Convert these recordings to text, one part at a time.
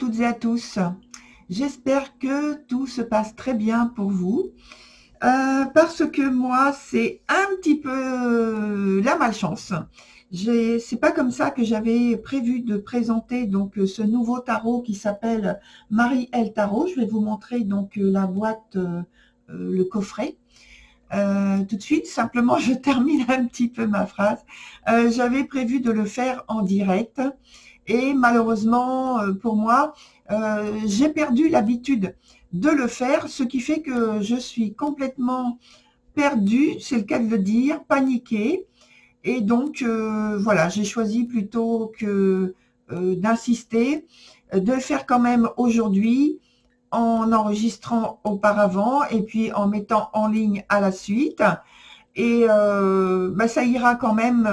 toutes et à tous. J'espère que tout se passe très bien pour vous. Parce que moi, c'est un petit peu la malchance. C'est pas comme ça que j'avais prévu de présenter donc ce nouveau tarot qui s'appelle Marie-El Tarot. Je vais vous montrer donc la boîte, le coffret. Tout de suite, simplement, je termine un petit peu ma phrase. J'avais prévu de le faire en direct et malheureusement pour moi, j'ai perdu l'habitude de le faire, ce qui fait que je suis complètement perdue, c'est le cas de le dire, paniquée. Et donc, voilà, j'ai choisi plutôt que d'insister, de le faire quand même aujourd'hui en enregistrant auparavant et puis en mettant en ligne à la suite. Et bah, ça ira quand même,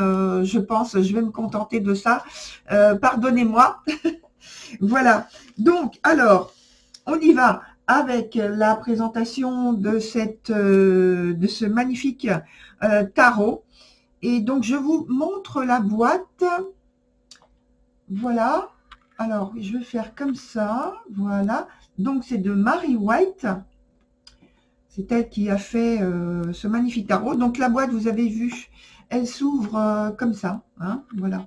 je pense, je vais me contenter de ça. Pardonnez-moi. Voilà. Donc, alors, on y va avec la présentation de de ce magnifique tarot. Et donc, je vous montre la boîte. Voilà. Alors, je vais faire comme ça. Voilà. Donc, c'est de Mary White. C'est elle qui a fait ce magnifique tarot. Donc, la boîte, vous avez vu, elle s'ouvre comme ça. Hein, voilà.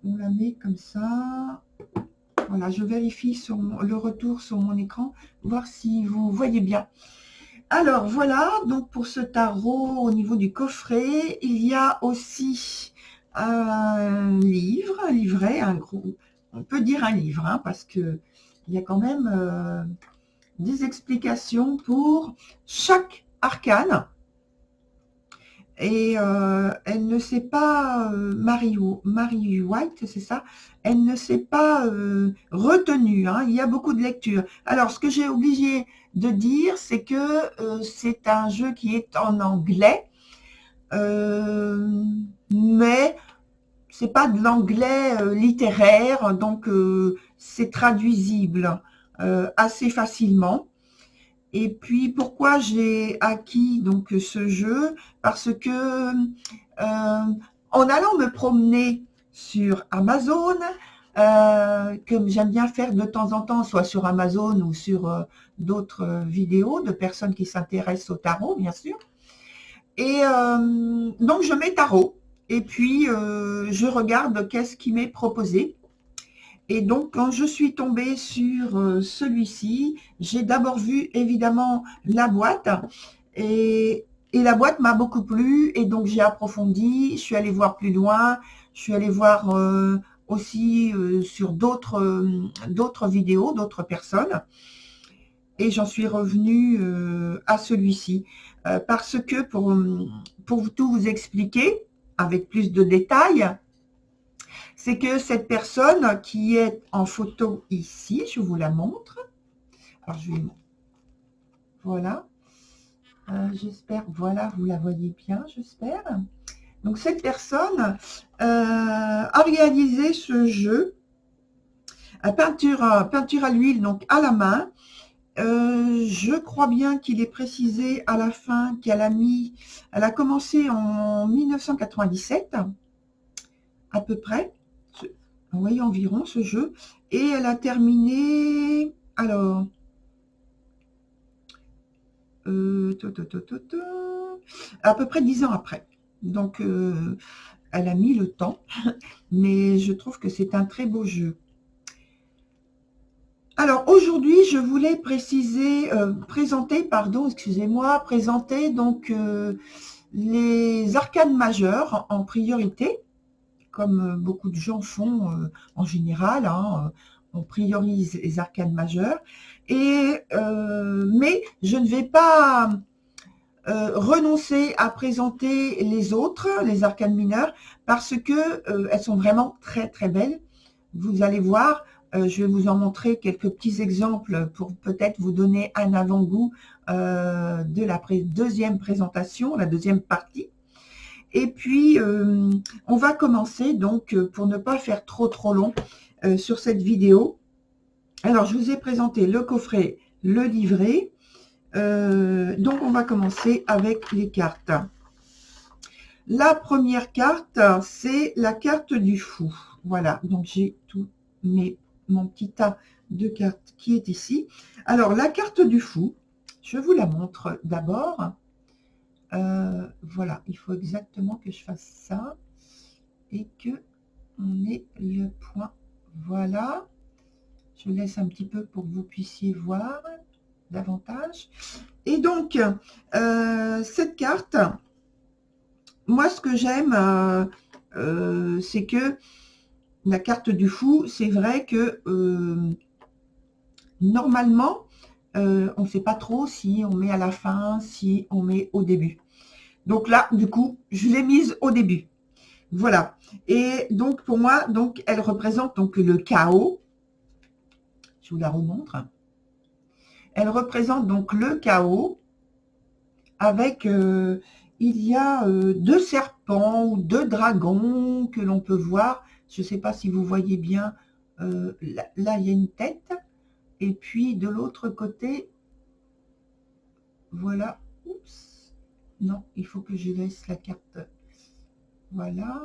On la met comme ça. Voilà, je vérifie sur le retour sur mon écran, voir si vous voyez bien. Alors, voilà, donc pour ce tarot, au niveau du coffret, il y a aussi un livre, un livret, un gros, on peut dire un livre, hein, parce que il y a quand même des explications pour chaque arcane. Et elle ne sait pas, Mary White, c'est ça, elle ne s'est pas retenue, hein, il y a beaucoup de lectures. Alors, ce que j'ai oublié de dire, c'est que c'est un jeu qui est en anglais, mais c'est pas de l'anglais littéraire, donc c'est traduisible assez facilement. Et puis, pourquoi j'ai acquis donc ce jeu? Parce que en allant me promener sur Amazon, comme j'aime bien faire de temps en temps, soit sur Amazon ou sur d'autres vidéos de personnes qui s'intéressent au tarot, bien sûr. Et donc, je mets tarot et puis je regarde qu'est-ce qui m'est proposé. Et donc, quand je suis tombée sur celui-ci, j'ai d'abord vu évidemment la boîte et la boîte m'a beaucoup plu et donc j'ai approfondi, je suis allée voir plus loin, je suis allée voir aussi sur d'autres vidéos, d'autres personnes et j'en suis revenue à celui-ci parce que pour tout vous expliquer avec plus de détails, c'est que cette personne qui est en photo ici, je vous la montre. Alors, voilà. J'espère, voilà, vous la voyez bien, j'espère. Donc, cette personne a réalisé ce jeu à peinture à l'huile, donc à la main. Je crois bien qu'il est précisé à la fin qu'elle elle a commencé en 1997, à peu près. Vous voyez environ ce jeu. Et elle a terminé, alors, à peu près 10 ans après. Donc, elle a mis le temps, mais je trouve que c'est un très beau jeu. Alors, aujourd'hui, je voulais présenter donc les arcanes majeures en priorité, comme beaucoup de gens font en général, hein, on priorise les arcanes majeures, mais je ne vais pas renoncer à présenter les autres, les arcanes mineures, parce que elles sont vraiment très très belles. Vous allez voir, je vais vous en montrer quelques petits exemples pour peut-être vous donner un avant-goût de la deuxième présentation, la deuxième partie. Et puis, on va commencer, donc, pour ne pas faire trop long sur cette vidéo. Alors, je vous ai présenté le coffret, le livret. Donc, on va commencer avec les cartes. La première carte, c'est la carte du fou. Voilà, donc j'ai tous mes mon petit tas de cartes qui est ici. Alors, la carte du fou, je vous la montre d'abord. Voilà, il faut exactement que je fasse ça et que on ait le point. Voilà. Je laisse un petit peu pour que vous puissiez voir davantage. Et donc, cette carte, moi, ce que j'aime, c'est que la carte du fou, c'est vrai que normalement, on ne sait pas trop si on met à la fin, si on met au début. Donc là, du coup, je l'ai mise au début. Voilà. Et donc, pour moi, donc, elle représente donc le chaos. Je vous la remontre. Elle représente donc le chaos avec, il y a deux serpents ou deux dragons que l'on peut voir. Je ne sais pas si vous voyez bien. Là, il y a une tête. Et puis, de l'autre côté, voilà. Oups. Non, il faut que je laisse la carte. Voilà.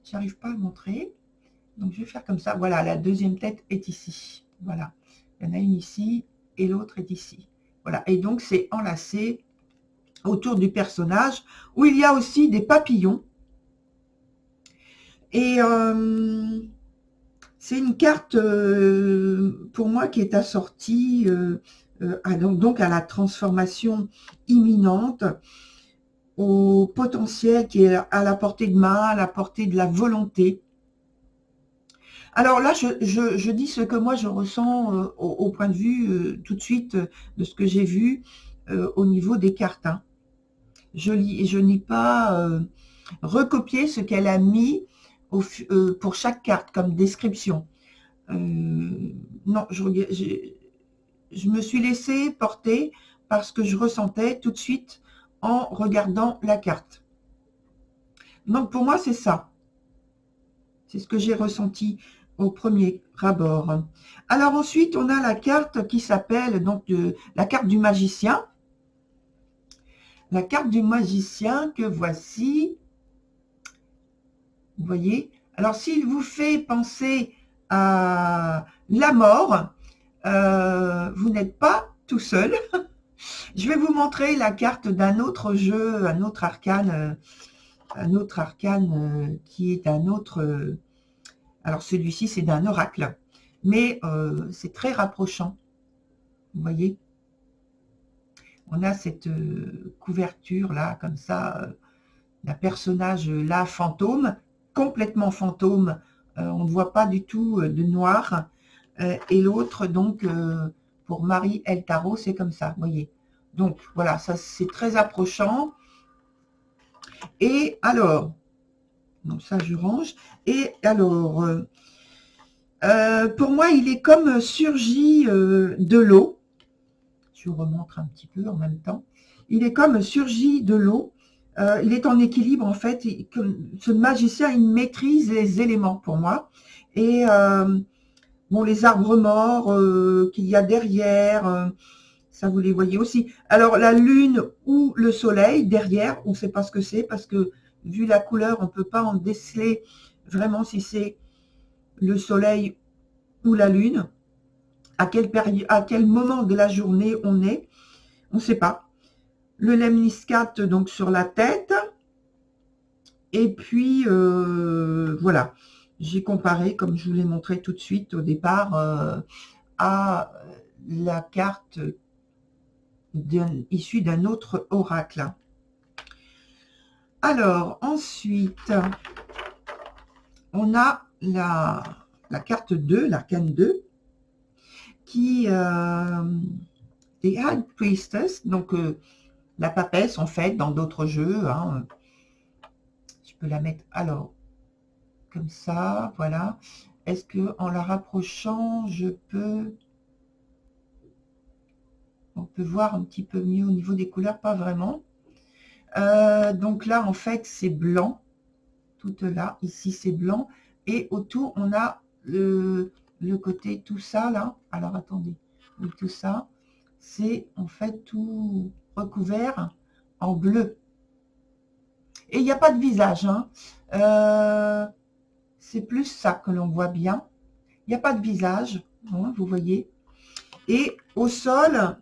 J'arrive pas à le montrer. Donc, je vais faire comme ça. Voilà, la deuxième tête est ici. Voilà. Il y en a une ici et l'autre est ici. Voilà. Et donc, c'est enlacé autour du personnage où il y a aussi des papillons. Et c'est une carte, pour moi, qui est assortie donc à la transformation imminente, au potentiel qui est à la portée de main, à la portée de la volonté. Alors là, je dis ce que moi je ressens au point de vue tout de suite de ce que j'ai vu au niveau des cartes. Hein. Je n'ai pas recopié ce qu'elle a mis pour chaque carte comme description. Non, je me suis laissée porter par ce que je ressentais tout de suite en regardant la carte. Donc pour moi, c'est ça. C'est ce que j'ai ressenti au premier abord. Alors ensuite, on a la carte qui s'appelle donc la carte du magicien. La carte du magicien que voici. Vous voyez? Alors s'il vous fait penser à la mort, vous n'êtes pas tout seul. Je vais vous montrer la carte d'un autre jeu, un autre arcane qui est un autre. Alors celui-ci, c'est d'un oracle, mais c'est très rapprochant. Vous voyez, on a cette couverture là, comme ça, d'un personnage là fantôme, complètement fantôme. On ne voit pas du tout de noir. Et l'autre, donc, pour Marie El Tarot, c'est comme ça, vous voyez. Donc voilà, ça c'est très approchant. Et alors, donc ça je range. Et alors, pour moi, il est comme surgi de l'eau. Je vous remontre un petit peu en même temps. Il est comme surgi de l'eau. Il est en équilibre en fait. Ce magicien, il maîtrise les éléments pour moi. Et bon, les arbres morts qu'il y a derrière, ça vous les voyez aussi. Alors la lune ou le soleil derrière, on ne sait pas ce que c'est parce que vu la couleur, on ne peut pas en déceler vraiment si c'est le soleil ou la lune. À quel moment de la journée on est, on ne sait pas. Le lemniscate donc sur la tête. Et puis voilà, j'ai comparé, comme je vous l'ai montré tout de suite au départ, à la carte issue d'un autre oracle. Alors ensuite, on a la carte 2, l'arcane 2, qui est High Priestess, donc la papesse en fait dans d'autres jeux. Hein. Je peux la mettre alors comme ça, voilà. Est-ce que en la rapprochant, on peut voir un petit peu mieux au niveau des couleurs, pas vraiment. Donc là, en fait, c'est blanc. Tout là, ici, c'est blanc. Et autour, on a le côté, tout ça, là. Alors, attendez. Oui, tout ça, c'est en fait tout recouvert en bleu. Et il n'y a pas de visage. Hein. C'est plus ça que l'on voit bien. Il n'y a pas de visage, hein, vous voyez. Et au sol,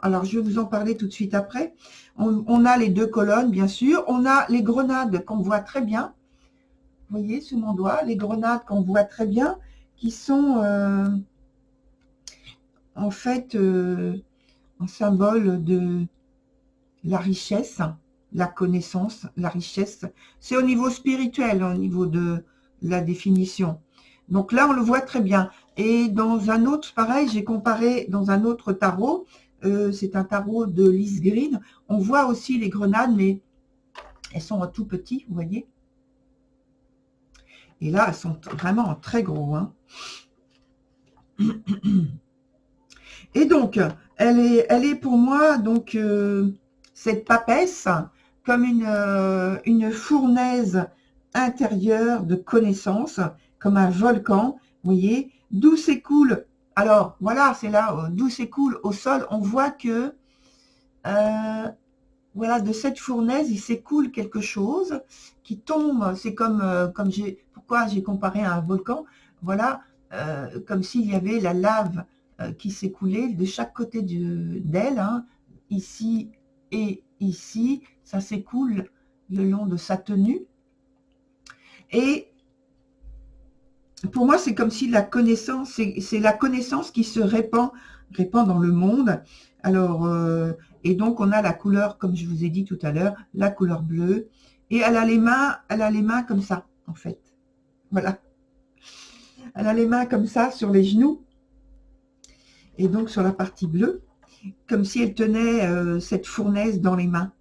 alors je vais vous en parler tout de suite après. On a les deux colonnes, bien sûr. On a les grenades qu'on voit très bien. Vous voyez, sous mon doigt, les grenades qu'on voit très bien, qui sont en fait un symbole de la richesse, la connaissance, la richesse. C'est au niveau spirituel, au niveau de la définition. Donc là, on le voit très bien. Et dans un autre, pareil, j'ai comparé dans un autre tarot, c'est un tarot de Lise Green, on voit aussi les grenades, mais elles sont en tout petit, vous voyez. Et là, elles sont vraiment en très gros. Hein. Et donc, elle est pour moi, donc, cette papesse, comme une fournaise intérieure de connaissances, comme un volcan, vous voyez, d'où s'écoule, alors voilà, c'est là, d'où s'écoule au sol, on voit que, voilà, de cette fournaise, il s'écoule quelque chose qui tombe, c'est comme pourquoi j'ai comparé à un volcan, voilà, comme s'il y avait la lave qui s'écoulait de chaque côté d'elle, hein, ici et ici, ça s'écoule le long de sa tenue. Et pour moi, c'est comme si la connaissance, c'est la connaissance qui se répand dans le monde. Alors, et donc on a la couleur, comme je vous ai dit tout à l'heure, la couleur bleue. Et elle a les mains comme ça, en fait. Voilà. Elle a les mains comme ça sur les genoux. Et donc sur la partie bleue, comme si elle tenait cette fournaise dans les mains.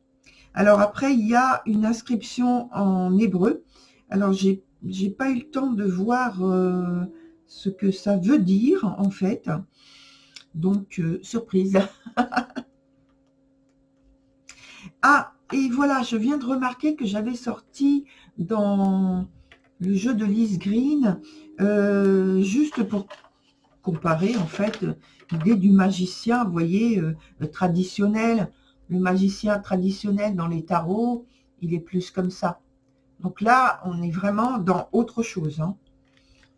Alors après, il y a une inscription en hébreu. Alors, j'ai pas eu le temps de voir ce que ça veut dire, en fait. Donc, surprise. Ah, et voilà, je viens de remarquer que j'avais sorti dans le jeu de Lise Green, juste pour comparer, en fait, l'idée du magicien, vous voyez, traditionnel. Le magicien traditionnel dans les tarots, il est plus comme ça. Donc là, on est vraiment dans autre chose. Hein.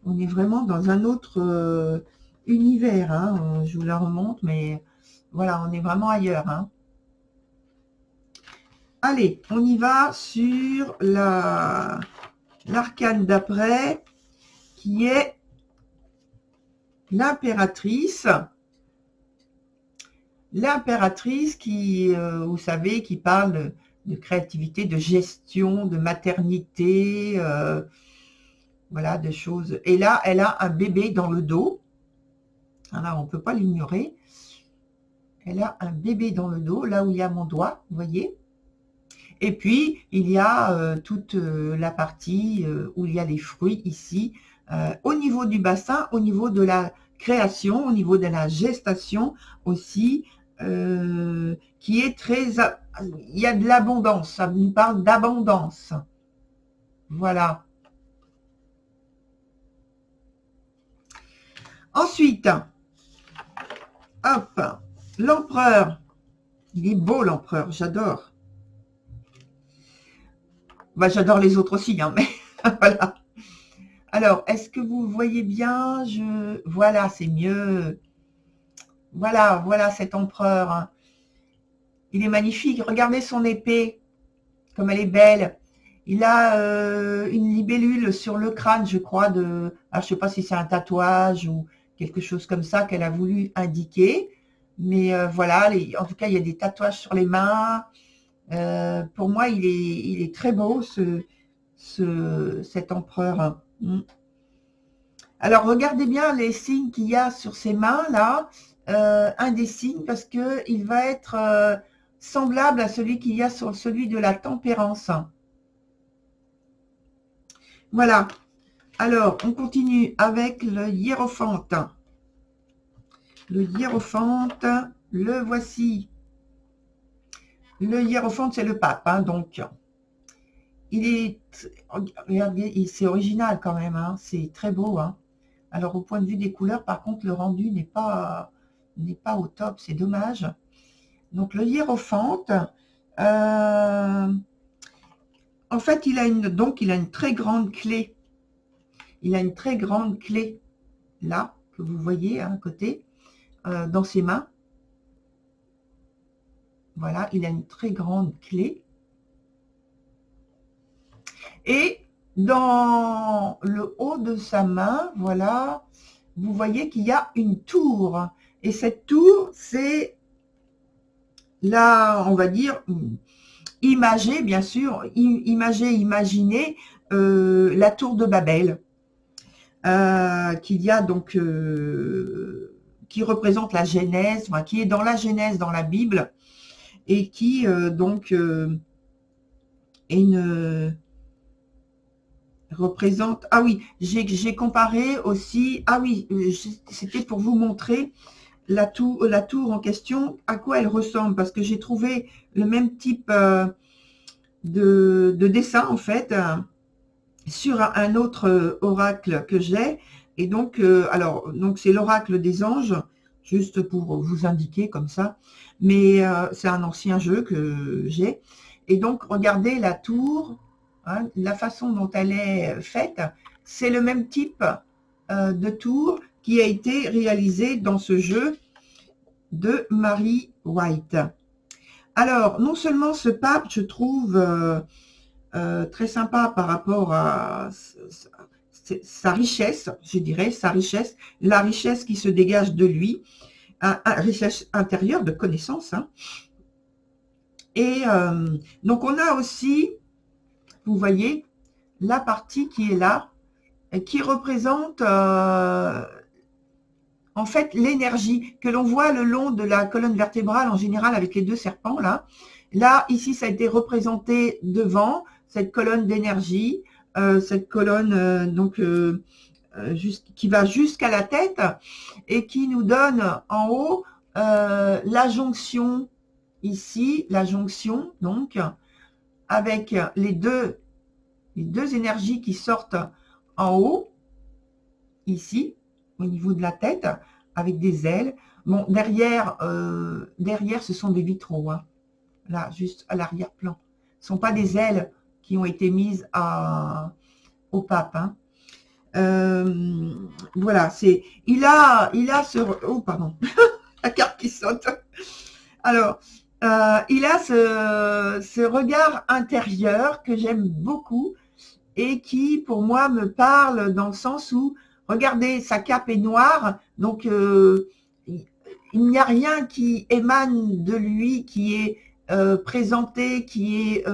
On est vraiment dans un autre univers. Hein. Je vous la remonte, mais voilà, on est vraiment ailleurs. Hein. Allez, on y va sur l'arcane d'après, qui est l'impératrice. L'impératrice qui, vous savez, qui parle de créativité, de gestion, de maternité, voilà, des choses. Et là, elle a un bébé dans le dos. Alors, on ne peut pas l'ignorer. Elle a un bébé dans le dos, là où il y a mon doigt, vous voyez. Et puis, il y a toute la partie où il y a les fruits ici, au niveau du bassin, au niveau de la création, au niveau de la gestation aussi, qui est très... Il y a de l'abondance, ça nous parle d'abondance. Voilà. Ensuite, hop, l'empereur. Il est beau l'empereur, j'adore. Bah, j'adore les autres aussi, hein, mais voilà. Alors, est-ce que vous voyez bien? Voilà, c'est mieux. Voilà, voilà cet empereur. Hein. Il est magnifique. Regardez son épée, comme elle est belle. Il a une libellule sur le crâne, je crois. Alors, je ne sais pas si c'est un tatouage ou quelque chose comme ça qu'elle a voulu indiquer. Mais voilà, en tout cas, il y a des tatouages sur les mains. Pour moi, il est très beau, cet empereur. Alors, regardez bien les signes qu'il y a sur ses mains, là. Un des signes, parce qu'il va être semblable à celui qu'il y a sur celui de la tempérance. Voilà. Alors, on continue avec le hiérophante. Le hiérophante, le voici. Le hiérophante, c'est le pape, hein, donc. Il est, regardez, c'est original quand même, hein, c'est très beau. Hein. Alors, au point de vue des couleurs, par contre, le rendu n'est pas au top, c'est dommage. Donc, le hiérophante, en fait, il a une très grande clé. Il a une très grande clé, là, que vous voyez à un côté, dans ses mains. Voilà, il a une très grande clé. Et dans le haut de sa main, voilà, vous voyez qu'il y a une tour. Et cette tour, c'est là, on va dire, imagé, bien sûr, imaginez la tour de Babel, qu'il y a donc, qui représente la Genèse, enfin, qui est dans la Genèse, dans la Bible, et qui donc est une représente. Ah oui, j'ai comparé aussi. Ah oui, c'était pour vous montrer la tour en question, à quoi elle ressemble, parce que j'ai trouvé le même type de dessin en fait sur un autre oracle que j'ai. Et donc, alors, donc c'est l'oracle des anges, juste pour vous indiquer comme ça. Mais c'est un ancien jeu que j'ai. Et donc, regardez la tour, hein, la façon dont elle est faite, c'est le même type de tour qui a été réalisé dans ce jeu de Mary White. Alors, non seulement ce pape, je trouve très sympa par rapport à sa richesse, je dirais, sa richesse, la richesse qui se dégage de lui, une richesse intérieure de connaissances. Hein. Et donc, on a aussi, vous voyez, la partie qui est là, qui représente en fait l'énergie que l'on voit le long de la colonne vertébrale en général avec les deux serpents là. Là, ici, ça a été représenté devant, cette colonne d'énergie, cette colonne qui va jusqu'à la tête et qui nous donne en haut la jonction, ici, la jonction, donc, avec les deux énergies qui sortent en haut, ici, au niveau de la tête, avec des ailes. Bon, derrière, ce sont des vitraux, hein. Là, juste à l'arrière-plan. Ce ne sont pas des ailes qui ont été mises au pape. Hein. Voilà, il a ce... Oh, pardon, la carte qui saute. Alors, il a ce regard intérieur que j'aime beaucoup et qui, pour moi, me parle dans le sens où, regardez, sa cape est noire, donc il n'y a rien qui émane de lui, qui est présenté, qui est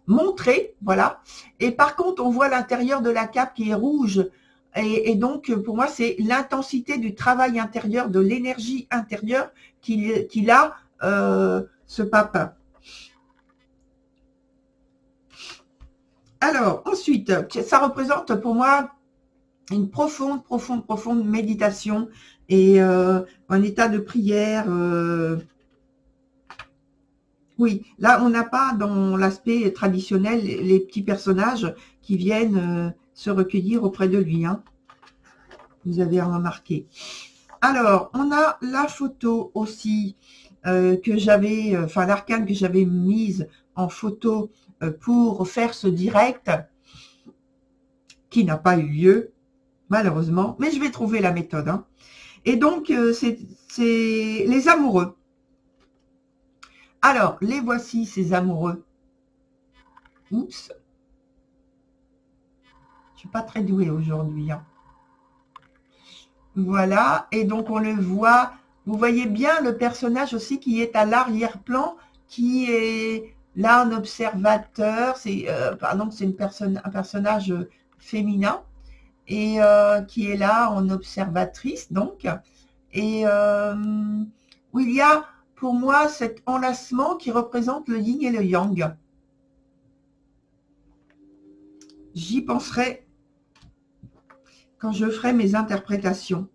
montré, voilà. Et par contre, on voit l'intérieur de la cape qui est rouge. Et donc, pour moi, c'est l'intensité du travail intérieur, de l'énergie intérieure qu'il a, ce pape. Alors, ensuite, ça représente pour moi une profonde méditation et un état de prière. Oui, là, on n'a pas dans l'aspect traditionnel les petits personnages qui viennent se recueillir auprès de lui. Hein. Vous avez remarqué. Alors, on a la photo aussi que j'avais, enfin l'arcane que j'avais mise en photo pour faire ce direct qui n'a pas eu lieu, malheureusement, mais je vais trouver la méthode. Hein. Et donc, c'est les amoureux. Alors, les voici, ces amoureux. Oups. Je suis pas très douée aujourd'hui. Hein. Voilà, et donc on le voit, vous voyez bien le personnage aussi qui est à l'arrière-plan, qui est là en observateur, c'est pardon, c'est un personnage féminin, et qui est là en observatrice, donc, et où il y a pour moi cet enlacement qui représente le yin et le yang. J'y penserai quand je ferai mes interprétations.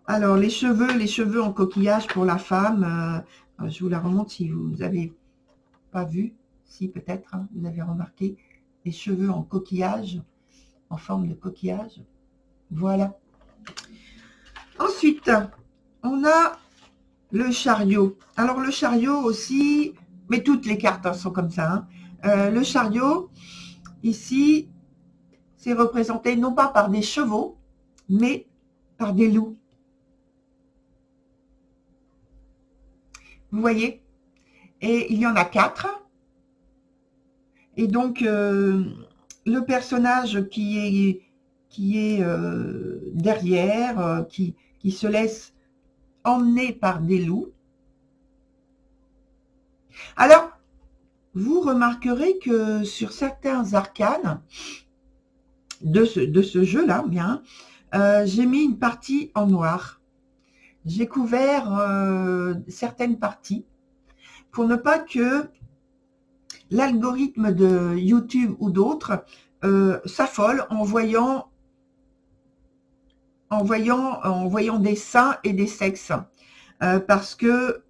Alors, les cheveux en coquillage pour la femme, je vous la remonte si vous n'avez pas vu, si peut-être, hein, vous avez remarqué, les cheveux en coquillage, en forme de coquillage. Voilà. Ensuite, on a le chariot. Alors, le chariot aussi, mais toutes les cartes hein, sont comme ça. Hein. Le chariot, ici, c'est représenté non pas par des chevaux, mais par des loups. Vous voyez? Et il y en a 4. Et donc, le personnage qui est derrière, qui se laisse emmener par des loups. Alors, vous remarquerez que sur certains arcanes de ce jeu-là, bien, j'ai mis une partie en noir. J'ai couvert certaines parties pour ne pas que l'algorithme de YouTube ou d'autres s'affole en voyant des seins et des sexes. Parce que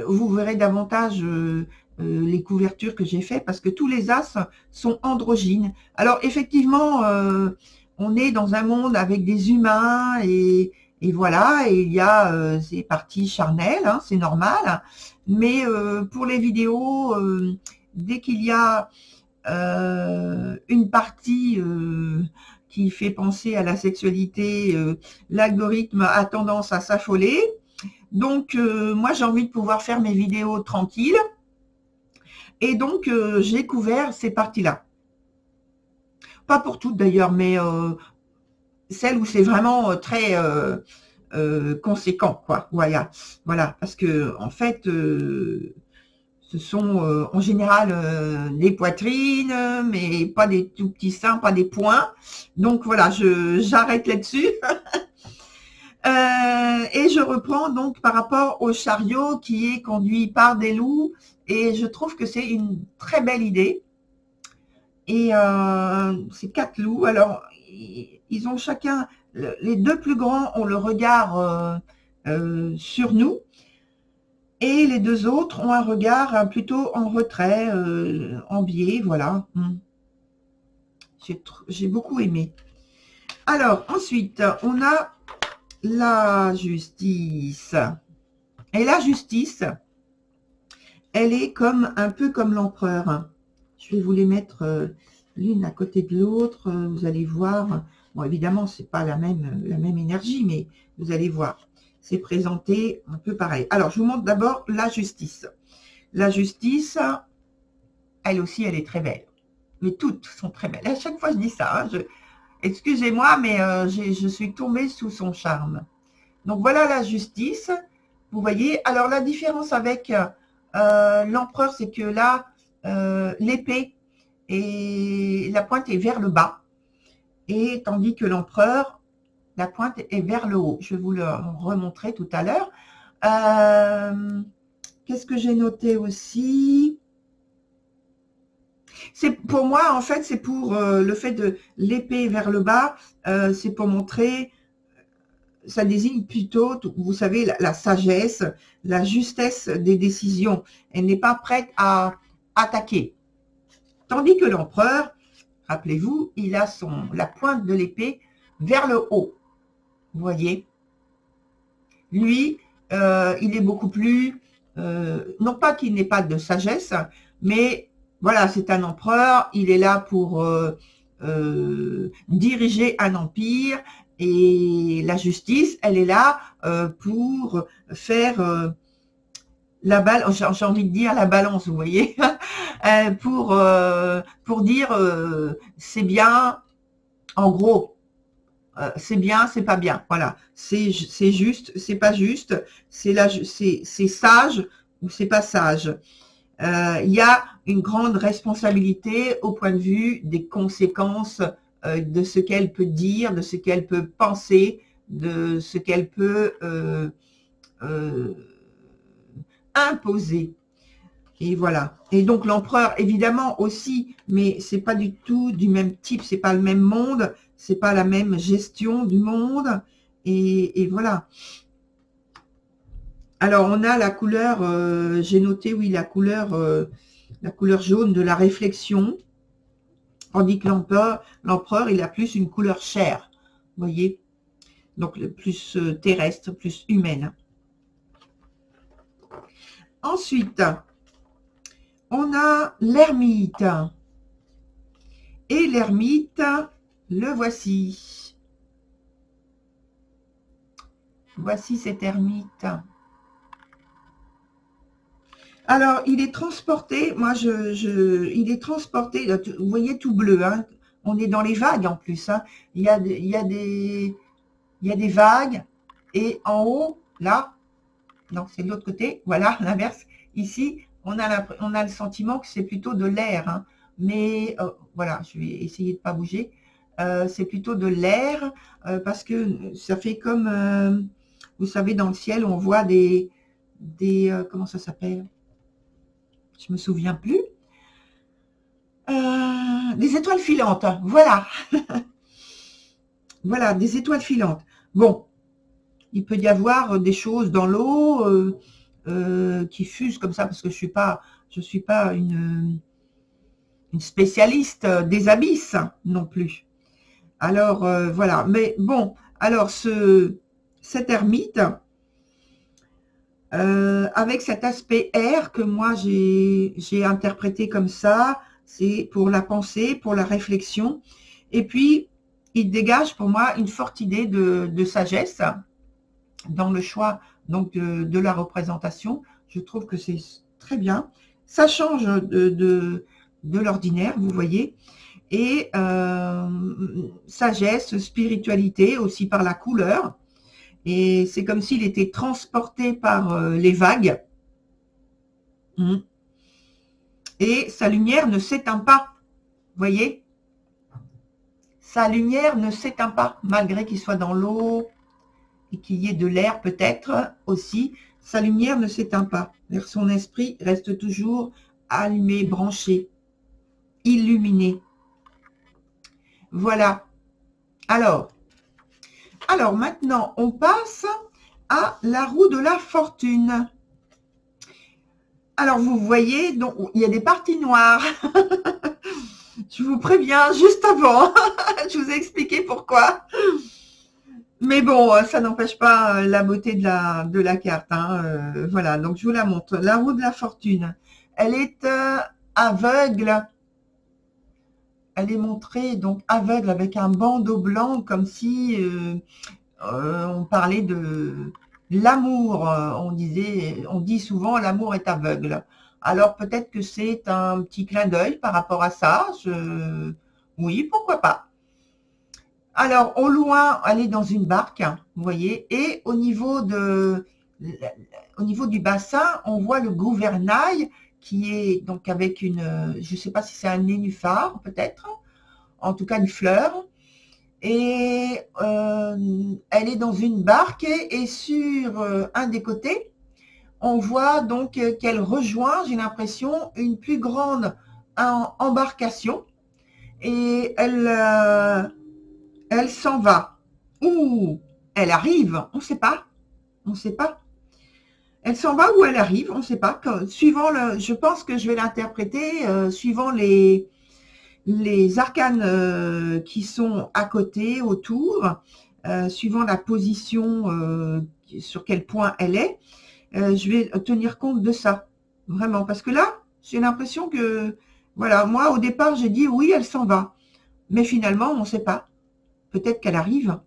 vous verrez davantage les couvertures que j'ai faites, parce que tous les as sont androgynes. Alors effectivement, on est dans un monde avec des humains et voilà, et il y a ces parties charnelles, hein, c'est normal. Mais pour les vidéos, dès qu'il y a une partie qui fait penser à la sexualité, l'algorithme a tendance à s'affoler. Donc, moi, j'ai envie de pouvoir faire mes vidéos tranquilles. Et donc, j'ai couvert ces parties-là. Pas pour toutes d'ailleurs, mais celles où c'est vraiment très conséquent, quoi. Voilà, voilà, parce que en fait, ce sont en général des poitrines, mais pas des tout petits seins, pas des poings. Donc voilà, j'arrête là-dessus. Et je reprends donc par rapport au chariot qui est conduit par des loups, et je trouve que c'est une très belle idée. Et ces 4 loups, alors ils ont chacun, les 2 plus grands ont le regard sur nous, et les 2 autres ont un regard plutôt en retrait, en biais, voilà. J'ai beaucoup aimé. Alors ensuite, on a la justice. Et la justice, elle est un peu comme l'empereur. Je vais vous les mettre l'une à côté de l'autre. Vous allez voir. Bon, évidemment, c'est pas la même énergie, mais vous allez voir. C'est présenté un peu pareil. Alors, je vous montre d'abord la justice. La justice, elle aussi, elle est très belle. Mais toutes sont très belles. À chaque fois, je dis ça. Hein, excusez-moi, mais je suis tombée sous son charme. Donc, voilà la justice. Vous voyez. Alors, la différence avec l'empereur, c'est que là, l'épée et la pointe est vers le bas. Et tandis que l'empereur, la pointe est vers le haut. Je vais vous le remontrer tout à l'heure. Qu'est-ce que j'ai noté aussi? C'est pour moi, en fait, c'est pour le fait de l'épée vers le bas, c'est pour montrer, ça désigne plutôt, vous savez, la sagesse, la justesse des décisions. Elle n'est pas prête à attaquer. Tandis que l'empereur, rappelez-vous, il a la pointe de l'épée vers le haut. Vous voyez? Lui, il est beaucoup plus, non pas qu'il n'ait pas de sagesse, mais voilà, c'est un empereur, il est là pour diriger un empire, et la justice, elle est là pour faire la balance, j'ai envie de dire la balance, vous voyez, pour dire c'est bien, en gros, c'est bien, c'est pas bien, voilà, c'est juste, c'est pas juste, c'est sage ou c'est pas sage. Il y a une grande responsabilité au point de vue des conséquences de ce qu'elle peut dire, de ce qu'elle peut penser, de ce qu'elle peut imposer. Et voilà. Et donc l'empereur, évidemment aussi, mais c'est pas du tout du même type, c'est pas le même monde, c'est pas la même gestion du monde. Et voilà. Alors on a la couleur, j'ai noté, oui, la couleur jaune de la réflexion, tandis que l'empereur, il a plus une couleur chair, vous voyez, donc plus terrestre, plus humaine. Ensuite, on a l'ermite. Et l'ermite, le voici. Voici cet ermite. Alors, il est transporté, moi, il est transporté, vous voyez tout bleu, hein, on est dans les vagues en plus, hein. Il y a des vagues, et en haut, là, non, c'est de l'autre côté, voilà, l'inverse, ici, on a le sentiment que c'est plutôt de l'air, hein, mais voilà, je vais essayer de ne pas bouger, c'est plutôt de l'air, parce que ça fait comme, vous savez, dans le ciel, on voit comment ça s'appelle? Je me souviens plus. Des étoiles filantes, voilà. Voilà, des étoiles filantes. Bon, il peut y avoir des choses dans l'eau qui fusent comme ça, parce que je suis pas une spécialiste des abysses non plus. Alors voilà, mais bon, alors cet ermite, avec cet aspect air que moi j'ai interprété comme ça, c'est pour la pensée, pour la réflexion, et puis il dégage pour moi une forte idée de sagesse dans le choix donc de la représentation. Je trouve que c'est très bien. Ça change de l'ordinaire, vous voyez, et sagesse, spiritualité aussi par la couleur. Et c'est comme s'il était transporté par les vagues. Et sa lumière ne s'éteint pas. Vous voyez? Sa lumière ne s'éteint pas, malgré qu'il soit dans l'eau et qu'il y ait de l'air peut-être aussi. Sa lumière ne s'éteint pas. Son esprit reste toujours allumé, branché, illuminé. Voilà. Alors maintenant, on passe à la roue de la fortune. Alors, vous voyez, donc, il y a des parties noires. Je vous préviens juste avant. Je vous ai expliqué pourquoi. Mais bon, ça n'empêche pas la beauté de la carte, hein. Voilà, donc je vous la montre. La roue de la fortune. Elle est aveugle. Elle est montrée donc aveugle avec un bandeau blanc, comme si on parlait de l'amour. On dit souvent l'amour est aveugle. Alors peut-être que c'est un petit clin d'œil par rapport à ça. Oui, pourquoi pas. Alors au loin, elle est dans une barque, vous voyez, et au niveau du bassin, on voit le gouvernail qui est donc avec je ne sais pas si c'est un nénuphar peut-être, en tout cas une fleur. Et elle est dans une barque et sur un des côtés, on voit donc qu'elle rejoint, j'ai l'impression, une plus grande embarcation et elle s'en va. Ou elle arrive, on ne sait pas, on ne sait pas. Elle s'en va ou elle arrive, on ne sait pas. Je pense que je vais l'interpréter suivant les arcanes qui sont à côté, autour, suivant la position sur quel point elle est, je vais tenir compte de ça, vraiment. Parce que là, j'ai l'impression que, voilà, moi, au départ, j'ai dit oui, elle s'en va. Mais finalement, on ne sait pas. Peut-être qu'elle arrive.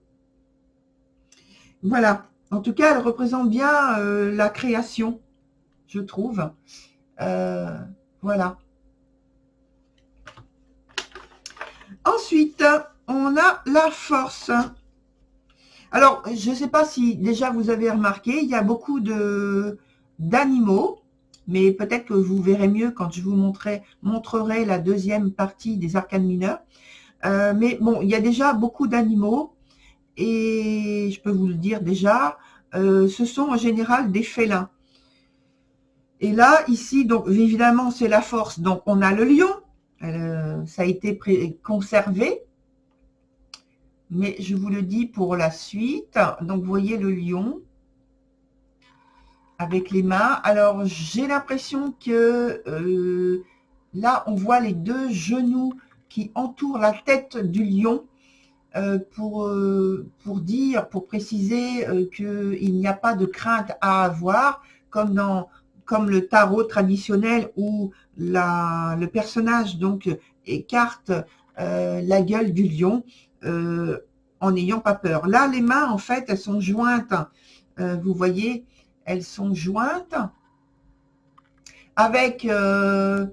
Voilà. En tout cas, elle représente bien la création, je trouve. Voilà. Ensuite, on a la force. Alors, je ne sais pas si déjà vous avez remarqué, il y a beaucoup d'animaux, mais peut-être que vous verrez mieux quand je vous montrerai la deuxième partie des arcanes mineurs. Mais bon, il y a déjà beaucoup d'animaux et je peux vous le dire déjà, ce sont en général des félins. Et là, ici, donc évidemment, c'est la force. Donc, on a le lion, ça a été conservé. Mais je vous le dis pour la suite. Donc, vous voyez le lion avec les mains. Alors, j'ai l'impression que là, on voit les deux genoux qui entourent la tête du lion pour préciser qu'il n'y a pas de crainte à avoir, comme le tarot traditionnel où le personnage donc écarte la gueule du lion en n'ayant pas peur. Là, les mains, en fait, elles sont jointes. Vous voyez, elles sont jointes avec, je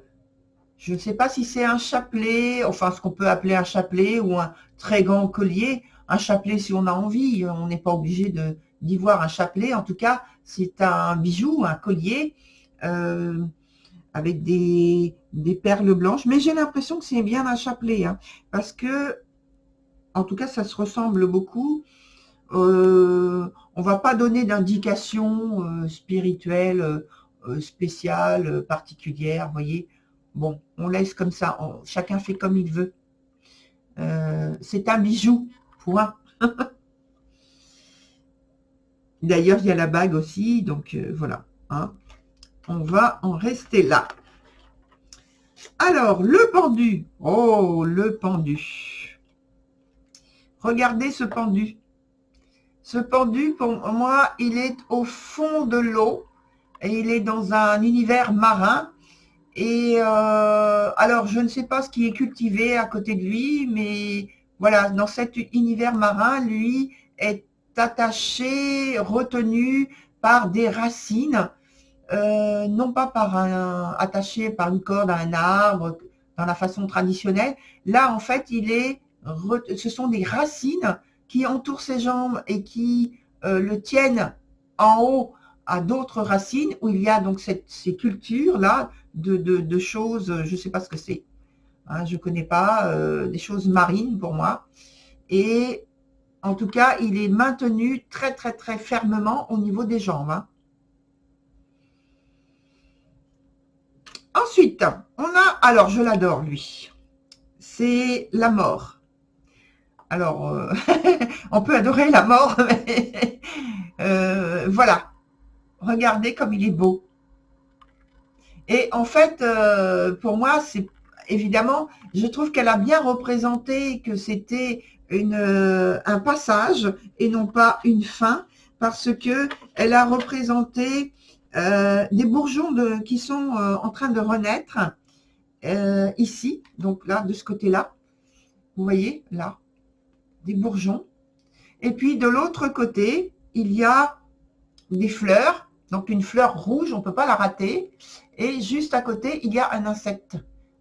ne sais pas si c'est un chapelet, enfin ce qu'on peut appeler un chapelet ou un très grand collier. Un chapelet si on a envie, on n'est pas obligé d'y voir un chapelet. En tout cas, c'est un bijou, un collier avec des perles blanches. Mais j'ai l'impression que c'est bien un chapelet, hein, parce que, en tout cas, ça se ressemble beaucoup. On va pas donner d'indication spirituelle spéciale, particulière, vous voyez. Bon, on laisse comme ça, chacun fait comme il veut. C'est un bijou, point. D'ailleurs, il y a la bague aussi, donc voilà. Hein. On va en rester là. Alors, le pendu. Oh, le pendu. Regardez ce pendu. Ce pendu, pour moi, il est au fond de l'eau et il est dans un univers marin. Et alors, je ne sais pas ce qui est cultivé à côté de lui, mais voilà, dans cet univers marin, lui est attaché, retenu par des racines, non pas attaché par une corde à un arbre, dans la façon traditionnelle. Là, en fait, ce sont des racines qui entourent ses jambes et qui le tiennent en haut à d'autres racines, où il y a donc ces cultures-là de choses, je ne sais pas ce que c'est, hein, je ne connais pas, des choses marines pour moi. Et en tout cas, il est maintenu très, très, très fermement au niveau des jambes. Hein. Ensuite, on a, alors je l'adore lui, c'est la mort. Alors, on peut adorer la mort, mais voilà, regardez comme il est beau. Et en fait, pour moi, c'est évidemment, je trouve qu'elle a bien représenté que c'était un passage et non pas une fin, parce que elle a représenté des bourgeons qui sont en train de renaître ici, donc là, de ce côté-là. Vous voyez, là, des bourgeons. Et puis, de l'autre côté, il y a des fleurs, donc une fleur rouge, on ne peut pas la rater. Et juste à côté, il y a un insecte.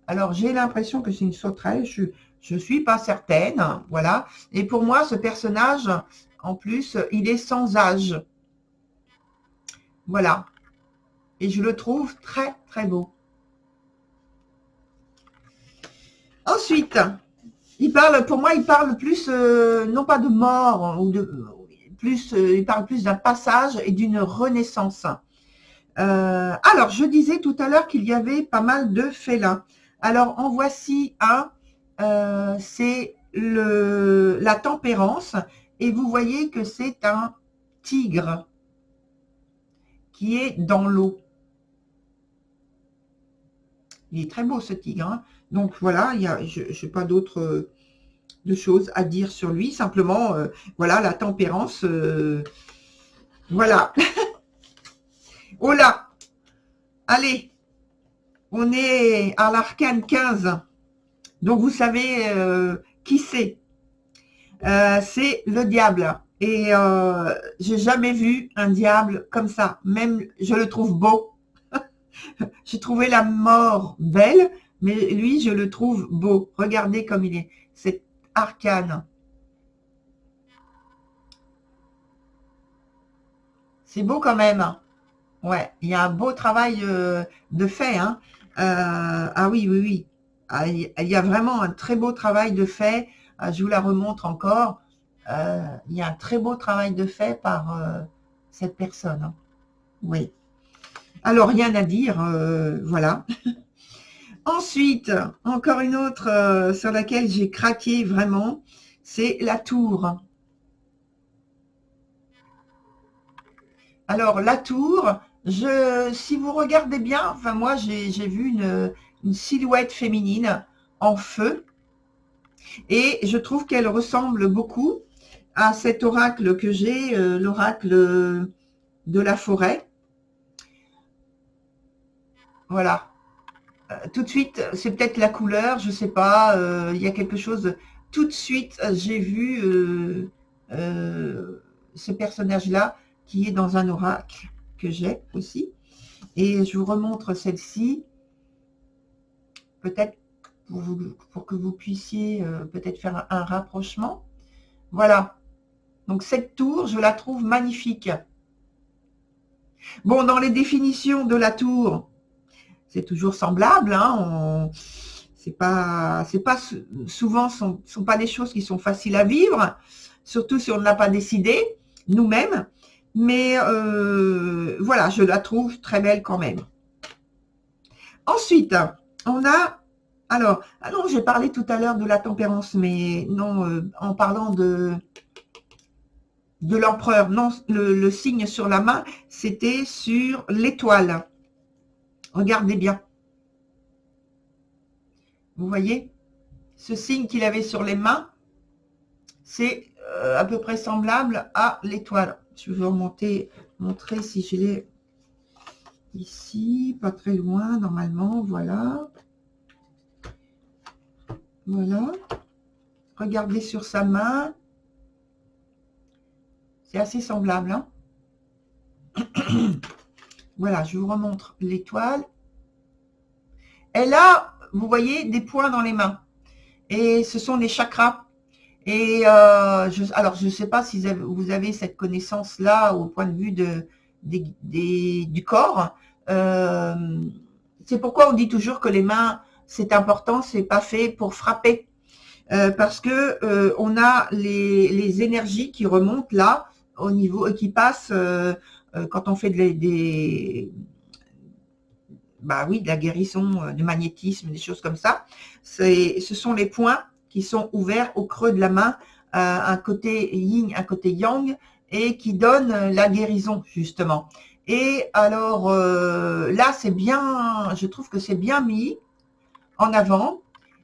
Alors, j'ai l'impression que c'est une sauterelle, je ne suis pas certaine, voilà. Et pour moi, ce personnage, en plus, il est sans âge. Voilà. Et je le trouve très, très beau. Ensuite, pour moi, il parle plus, non pas de mort, il parle plus d'un passage et d'une renaissance. Alors, je disais tout à l'heure qu'il y avait pas mal de félins. Alors, en voici un, c'est la tempérance, et vous voyez que c'est un tigre qui est dans l'eau. Il est très beau ce tigre. Hein. Donc voilà, je n'ai pas d'autres de choses à dire sur lui. Simplement, voilà, la tempérance. Voilà. Oh là. Allez. On est à l'arcane 15. Donc vous savez qui c'est. C'est le diable. Et j'ai jamais vu un diable comme ça. Même, je le trouve beau. J'ai trouvé la mort belle, mais lui, je le trouve beau. Regardez comme il est. C'est arcane. C'est beau quand même. Ouais, il y a un beau travail de fait. Hein. Ah oui, oui, oui. Ah, il y a vraiment un très beau travail de fait. Ah, je vous la remontre encore. Il y a un très beau travail de fait par cette personne. Hein. Oui. Alors, rien à dire. Voilà. Ensuite, encore une autre sur laquelle j'ai craqué vraiment, c'est la tour. Alors, la tour, si vous regardez bien, enfin moi j'ai vu une silhouette féminine en feu et je trouve qu'elle ressemble beaucoup à cet oracle que j'ai, l'oracle de la forêt. Voilà. tout de suite, c'est peut-être la couleur, je sais pas, il y a quelque chose. Tout de suite, j'ai vu ce personnage-là qui est dans un oracle que j'ai aussi. Et je vous remontre celle-ci, peut-être pour que vous puissiez peut-être faire un rapprochement. Voilà. Donc cette tour, je la trouve magnifique. Bon, dans les définitions de la tour, c'est toujours semblable. Hein, c'est pas souvent sont pas des choses qui sont faciles à vivre, surtout si on ne l'a pas décidé nous-mêmes. Mais voilà, je la trouve très belle quand même. Ensuite, on a alors, ah non, j'ai parlé tout à l'heure de la tempérance, mais non, en parlant de l'empereur, non, le signe sur la main, c'était sur l'étoile. Regardez bien. Vous voyez, ce signe qu'il avait sur les mains, c'est à peu près semblable à l'étoile. Je vais remonter, montrer si je l'ai ici, pas très loin normalement, voilà. Voilà. Regardez sur sa main. C'est assez semblable. Hein. Voilà, je vous remontre l'étoile. Elle a, vous voyez, des points dans les mains. Et ce sont des chakras. Et alors, je ne sais pas si vous avez cette connaissance-là au point de vue du corps. C'est pourquoi on dit toujours que les mains, c'est important, c'est pas fait pour frapper. Parce que on a les énergies qui remontent là, au niveau, qui passent quand on fait bah oui, de la guérison, du magnétisme, des choses comme ça. Ce sont les points qui sont ouverts au creux de la main, un côté yin, un côté yang, et qui donnent la guérison, justement. Et alors, là, c'est bien, je trouve que c'est bien mis en avant,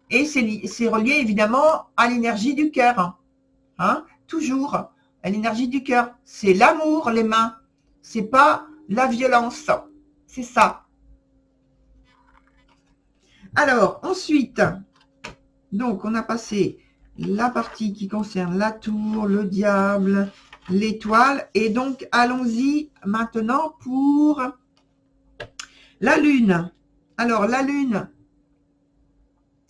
et c'est relié évidemment à l'énergie du cœur, hein, toujours, à l'énergie du cœur. C'est l'amour, les mains, c'est pas la violence, c'est ça. Alors, ensuite, donc on a passé la partie qui concerne la tour, le diable, l'étoile. Et donc, allons-y maintenant pour la lune. Alors, la lune,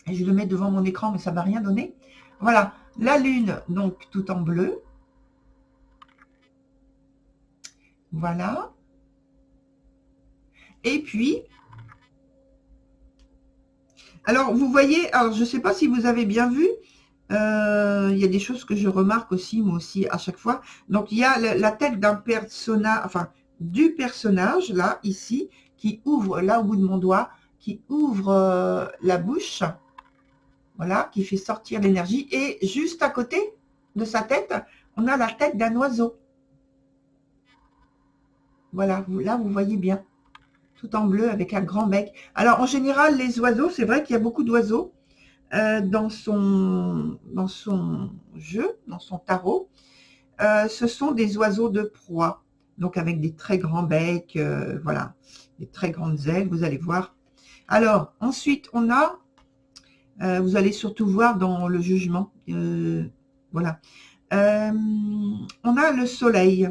je le mets devant mon écran, mais ça ne m'a rien donné. Voilà, la lune, donc tout en bleu. Voilà. Et puis, alors vous voyez, alors je ne sais pas si vous avez bien vu, il y a des choses que je remarque aussi, moi aussi, à chaque fois. Donc, il y a la tête d'un personnage, enfin, du personnage, là, ici, qui ouvre, là, au bout de mon doigt, qui ouvre la bouche, voilà, qui fait sortir l'énergie. Et juste à côté de sa tête, on a la tête d'un oiseau. Voilà, là, vous voyez bien, tout en bleu, avec un grand bec. Alors, en général, les oiseaux, c'est vrai qu'il y a beaucoup d'oiseaux dans son jeu, dans son tarot. Ce sont des oiseaux de proie, donc avec des très grands becs, voilà, des très grandes ailes, vous allez voir. Alors, ensuite, on a, vous allez surtout voir dans le jugement, voilà, on a le soleil.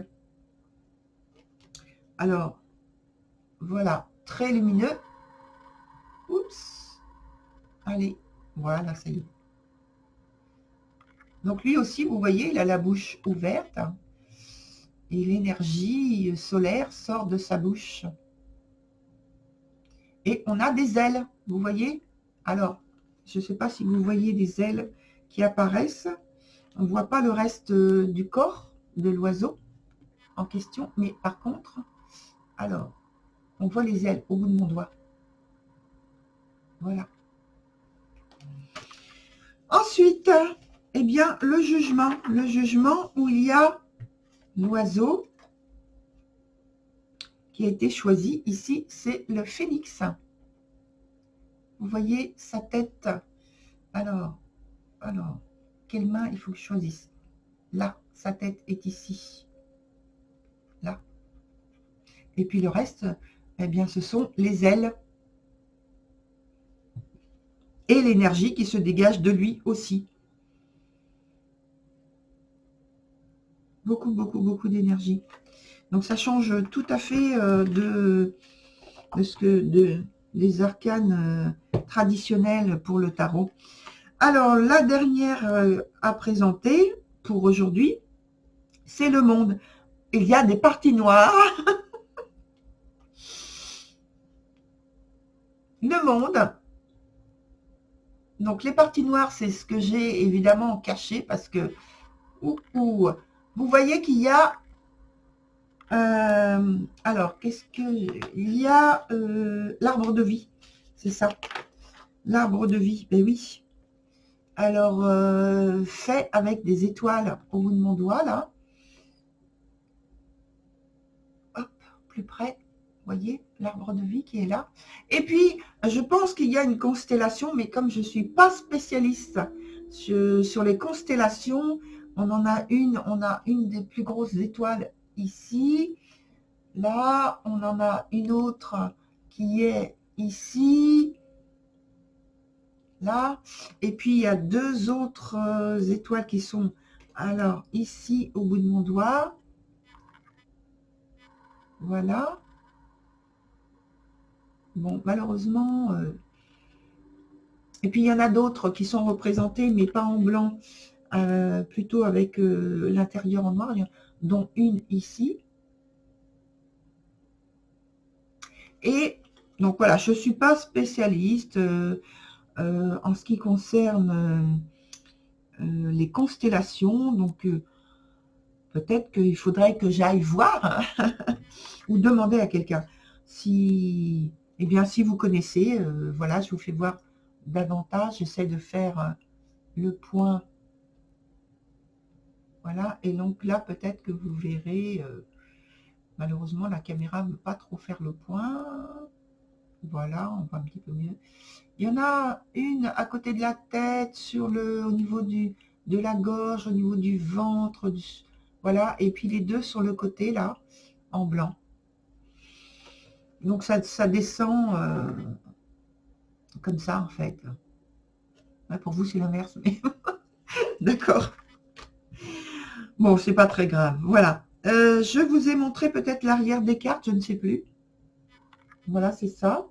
Alors, voilà, très lumineux. Oups, allez, voilà, ça y est. Donc lui aussi, vous voyez, il a la bouche ouverte et l'énergie solaire sort de sa bouche. Et on a des ailes, vous voyez. Alors, je ne sais pas si vous voyez des ailes qui apparaissent. On ne voit pas le reste du corps de l'oiseau en question, mais par contre, alors, on voit les ailes au bout de mon doigt. Voilà. Ensuite, eh bien, le jugement où il y a l'oiseau qui a été choisi. Ici, c'est le phénix. Vous voyez sa tête. Alors, quelle main il faut que je choisisse? Là, sa tête est ici. Là. Et puis le reste, eh bien, ce sont les ailes. et l'énergie qui se dégage de lui aussi. Beaucoup, beaucoup, beaucoup d'énergie. Donc ça change tout à fait des arcanes traditionnels pour le tarot. Alors, la dernière à présenter pour aujourd'hui, c'est le monde. Il y a des parties noires. Le monde. Donc, les parties noires, c'est ce que j'ai évidemment caché parce que vous voyez qu'il y a alors, qu'est-ce que il y a l'arbre de vie, c'est ça, l'arbre de vie, ben oui. Alors, fait avec des étoiles au bout de mon doigt, là. Hop, plus près, voyez, l'arbre de vie qui est là. Et puis, je pense qu'il y a une constellation, mais comme je ne suis pas spécialiste sur les constellations, on a une des plus grosses étoiles ici. Là, on en a une autre qui est ici. Là. Et puis, il y a deux autres étoiles qui sont, alors, ici, au bout de mon doigt. Voilà. Bon, malheureusement... Et puis, il y en a d'autres qui sont représentées, mais pas en blanc, plutôt avec l'intérieur en noir, dont une ici. Et donc, voilà, je ne suis pas spécialiste en ce qui concerne les constellations, donc peut-être qu'il faudrait que j'aille voir ou demander à quelqu'un si, eh bien, si vous connaissez, voilà, je vous fais voir davantage, j'essaie de faire le point, voilà, et donc là, peut-être que vous verrez, malheureusement, la caméra ne veut pas trop faire le point, voilà, on voit un petit peu mieux. Il y en a une à côté de la tête, au niveau de la gorge, au niveau du ventre, voilà, et puis les deux sur le côté, là, en blanc. Donc ça descend comme ça, en fait. Ouais, pour vous, c'est l'inverse, mais d'accord. Bon, c'est pas très grave, voilà. Je vous ai montré peut-être l'arrière des cartes, je ne sais plus. Voilà, c'est ça.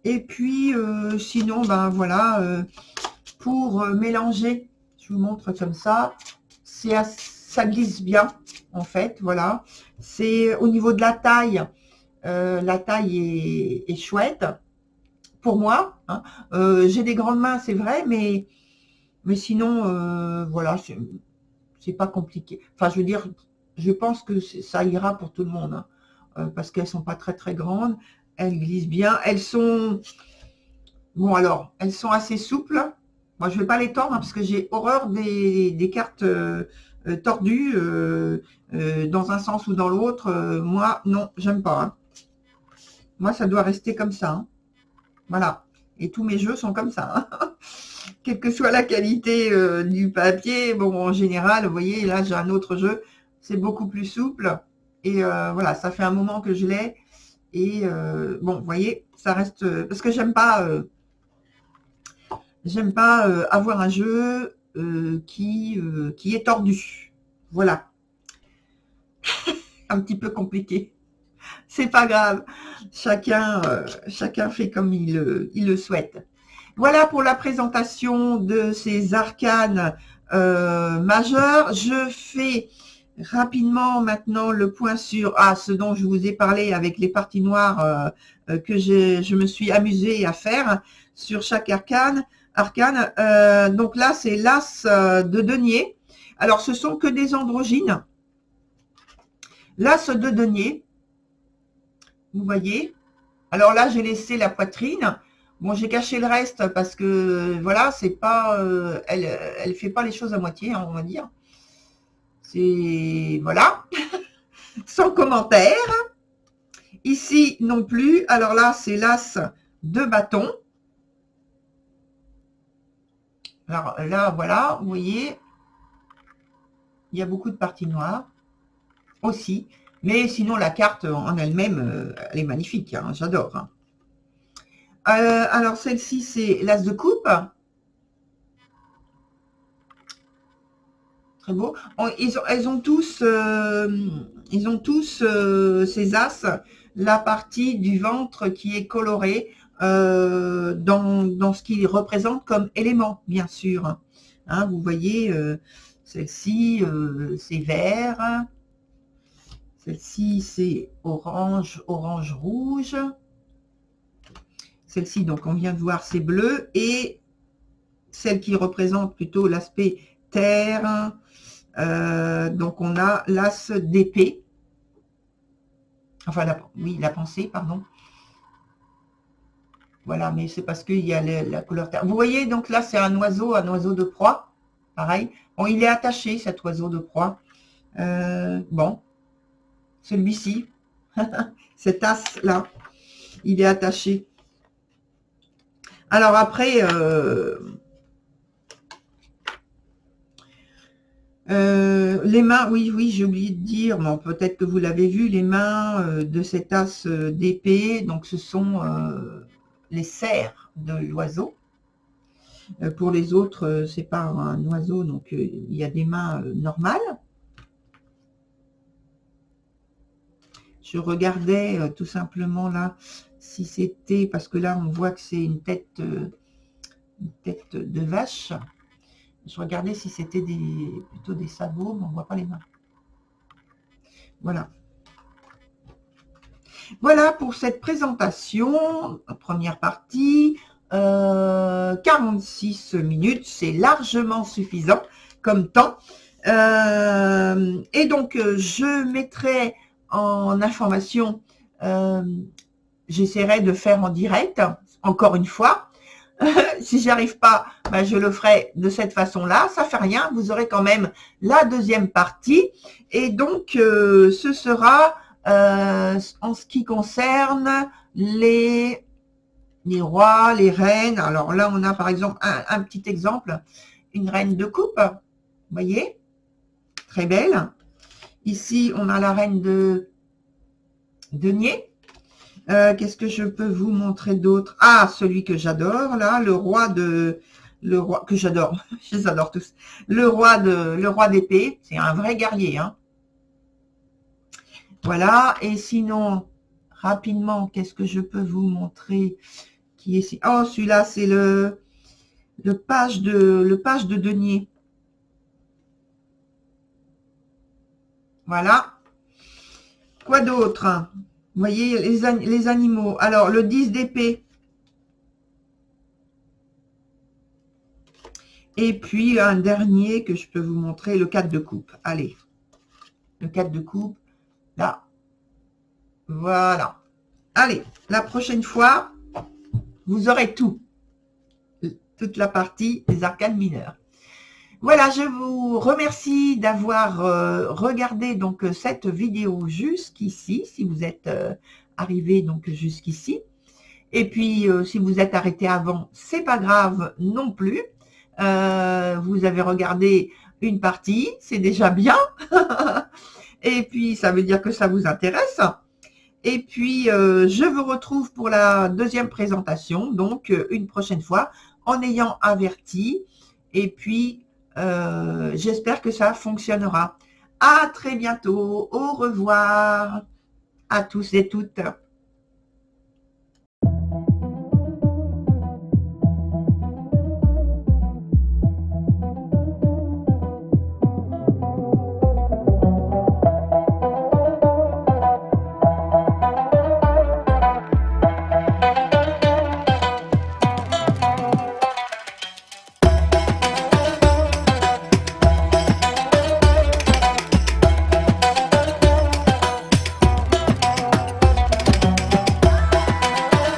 Et puis, sinon, ben voilà, pour mélanger, je vous montre comme ça, ça glisse bien, en fait, voilà. C'est au niveau de la taille est chouette, pour moi. Hein. J'ai des grandes mains, c'est vrai, mais sinon, voilà, c'est pas compliqué. Enfin, je veux dire, je pense que ça ira pour tout le monde, hein, parce qu'elles sont pas très, très grandes. Elles glissent bien. Elles sont... Bon, alors, elles sont assez souples. Moi, je ne vais pas les tordre, hein, parce que j'ai horreur des cartes tordues dans un sens ou dans l'autre. Moi, non, j'aime pas. Hein. Moi, ça doit rester comme ça. Hein. Voilà. Et tous mes jeux sont comme ça. Hein. Quelle que soit la qualité du papier, bon, en général, vous voyez, là, j'ai un autre jeu. C'est beaucoup plus souple. Et voilà, ça fait un moment que je l'ai. Et bon, vous voyez, ça reste... parce que j'aime pas avoir un jeu qui est tordu. Voilà. Un petit peu compliqué. C'est pas grave. Chacun fait comme il le souhaite. Voilà pour la présentation de ces arcanes majeurs. Je fais rapidement maintenant le point sur ce dont je vous ai parlé avec les parties noires que je me suis amusée à faire sur chaque arcane. Donc là, c'est l'as de denier. Alors, ce sont que des androgynes. L'as de denier, vous voyez. Alors là, j'ai laissé la poitrine. Bon, j'ai caché le reste parce que, voilà, c'est pas... elle fait pas les choses à moitié, hein, on va dire. C'est... Voilà. Sans commentaire. Ici, non plus. Alors là, c'est l'as de bâton. Alors là, voilà, vous voyez, il y a beaucoup de parties noires aussi. Mais sinon, la carte en elle-même, elle est magnifique, hein, j'adore. Hein. Alors, celle-ci, c'est l'as de coupe. Très beau. Ils ont tous ces as, la partie du ventre qui est colorée dans ce qu'ils représentent comme élément, bien sûr. Hein, vous voyez, celle-ci, c'est vert. Celle-ci, c'est orange, orange-rouge. Celle-ci, donc, on vient de voir, c'est bleu. Et celle qui représente plutôt l'aspect terre, donc on a l'as d'épée. Enfin, la pensée, pardon. Voilà, mais c'est parce qu'il y a la couleur terre. Vous voyez, donc là, c'est un oiseau de proie. Pareil. Bon, il est attaché, cet oiseau de proie. Bon, celui-ci, cet as-là, il est attaché. Alors après, les mains, oui, j'ai oublié de dire, bon, peut-être que vous l'avez vu, les mains de cet as d'épée, donc ce sont les serres de l'oiseau. Pour les autres, c'est pas un oiseau, donc il y a des mains normales. Je regardais tout simplement là, si c'était, parce que là on voit que c'est une tête de vache. Je regardais si c'était plutôt des sabots, mais on ne voit pas les mains. Voilà. Voilà pour cette présentation, première partie. 46 minutes, c'est largement suffisant comme temps. Et donc, je mettrai en information, j'essaierai de faire en direct, encore une fois. Si j'y arrive pas, ben je le ferai de cette façon-là. Ça fait rien, vous aurez quand même la deuxième partie. Et donc, ce sera en ce qui concerne les rois, les reines. Alors là, on a par exemple un petit exemple, une reine de coupe. Vous voyez, très belle. Ici, on a la reine de denier. Qu'est-ce que je peux vous montrer d'autre? Ah, celui que j'adore, là, le roi que j'adore, je les adore tous. Le roi d'épée, c'est un vrai guerrier, hein. Voilà, et sinon, rapidement, qu'est-ce que je peux vous montrer qui est ici? Oh, celui-là, c'est le page de denier. Voilà. Quoi d'autre? Vous voyez, les animaux. Alors, le 10 d'épée. Et puis, un dernier que je peux vous montrer, le 4 de coupe. Allez. Le 4 de coupe. Là. Voilà. Allez, la prochaine fois, vous aurez tout. Toute la partie des arcanes mineures. Voilà, je vous remercie d'avoir regardé donc cette vidéo jusqu'ici, si vous êtes arrivé donc jusqu'ici. Et puis, si vous êtes arrêté avant, c'est pas grave non plus. Vous avez regardé une partie, c'est déjà bien. Et puis, ça veut dire que ça vous intéresse. Et puis, je vous retrouve pour la deuxième présentation, donc une prochaine fois, en ayant averti. Et puis, j'espère que ça fonctionnera. À très bientôt. Au revoir à tous et toutes.